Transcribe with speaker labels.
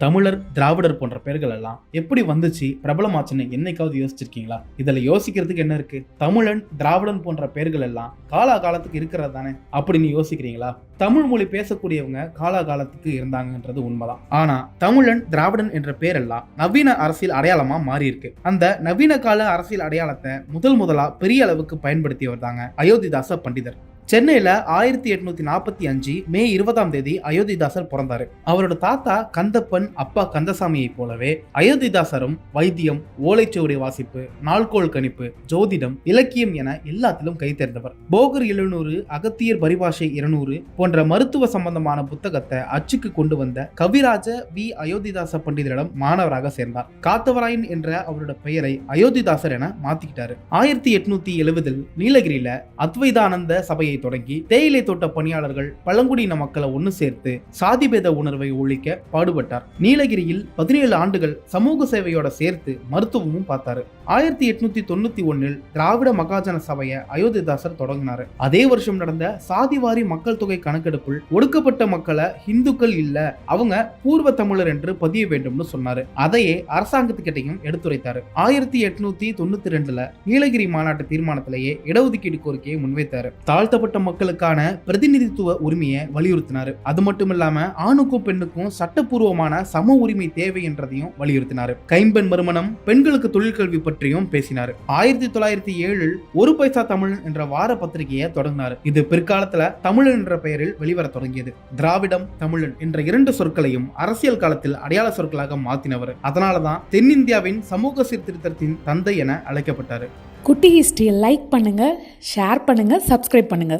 Speaker 1: தமிழர், திராவிடர் போன்ற பெயர்கள் எல்லாம் எப்படி வந்துச்சு, பிரபலமாச்சுன்னு என்னைக்காவது யோசிச்சிருக்கீங்களா? இதுல யோசிக்கிறதுக்கு என்ன இருக்கு? தமிழன், திராவிடன் போன்ற பெயர்கள் எல்லாம் காலகாலத்துக்கு இருக்கிறது தானே அப்படின்னு யோசிக்கிறீங்களா? தமிழ் மொழி பேசக்கூடியவங்க காலகாலத்துக்கு இருந்தாங்கன்றது உண்மைதான். ஆனா தமிழன், திராவிடன் என்ற பேரெல்லாம் நவீன அரசியல் அடையாளமா மாறி இருக்கு. அந்த நவீன கால அரசியல் அடையாளத்தை முதலா பெரிய அளவுக்கு பயன்படுத்தியவர் தாங்க அயோத்திதாச பண்டிதர். சென்னையில 1845 மே 20 அயோத்திதாசர் பிறந்தாரு. அவரோட தாத்தா கந்தப்பன், அப்பா கந்தசாமியை போலவே அயோத்திதாசரும் வைத்தியம், ஓலைச்சுவடி வாசிப்பு, நாள்கோள் கணிப்பு, ஜோதிடம், இலக்கியம் என எல்லாத்திலும் கை தேர்ந்தவர். போகர் 700, அகத்தியர் பரிபாஷை 200 போன்ற மருத்துவ சம்பந்தமான புத்தகத்தை அச்சுக்கு கொண்டு வந்த கவிராஜ வி அயோத்திதாச பண்டிதரிடம் மாணவராக சேர்ந்தார். காத்தவராயன் என்ற அவரோட பெயரை அயோத்திதாசர் என மாத்திக்கிட்டாரு. 1870 நீலகிரியில அத்வைதானந்த சபையை தொடங்கி தேயிலை தோட்ட பணியாளர்கள், பழங்குடியின மக்களை ஒன்னு சேர்த்து சாதிபேத உணர்வை ஒழிக்க பாடுபட்டார். நீலகிரியில் 17 ஆண்டுகள் சமூக சேவையோட சேர்த்து மருத்துவமும் பார்த்தாரு. 1891 திராவிட மகாஜன சபையை அயோத்திதாசர் தொடங்கினாரு. அதே வருஷம் நடந்த சாதிவாரி மக்கள் தொகை கணக்கெடுப்பில் ஒடுக்கப்பட்ட மக்களை இந்துக்கள் இல்ல, அவங்க பூர்வ தமிழர் என்று பதிய வேண்டும்னு சொன்னாரு. அதையே அரசாங்கத்துக்கிட்டையும் எடுத்துரைத்தாரு. 1892 நீலகிரி மாநாட்டு தீர்மானத்திலேயே இடஒதுக்கீடு கோரிக்கையை முன்வைத்தாரு. தாழ்த்தப்பட்ட மக்களுக்கான பிரதிநிதித்துவ உரிமையை வலியுறுத்தினாரு. அது மட்டும் இல்லாம ஆணுக்கும் பெண்ணுக்கும் சட்டப்பூர்வமான சம உரிமை தேவை என்றதையும் வலியுறுத்தினாரு. கைம்பெண் மறுமணம், பெண்களுக்கு தொழிற்கல்வி பற்றியும் பேசினார். 1907 ஒரு பைசா தமிழன் என்ற வார பத்திரிகையை தொடங்கினார். இது பிற்காலத்துல தமிழன் என்ற பெயரில் வெளிவர தொடங்கியது. திராவிடம், தமிழன் என்ற 2 சொற்களையும் அரசியல் காலத்தில் அடையாள சொற்களாக மாற்றினவர். அதனாலதான் தென்னிந்தியாவின் சமூக சீர்திருத்தத்தின் தந்தை என அழைக்கப்பட்டார்.
Speaker 2: குட்டி ஹிஸ்டரியை லைக் பண்ணுங்க, ஷேர் பண்ணுங்க, சப்ஸ்கிரைப் பண்ணுங்க.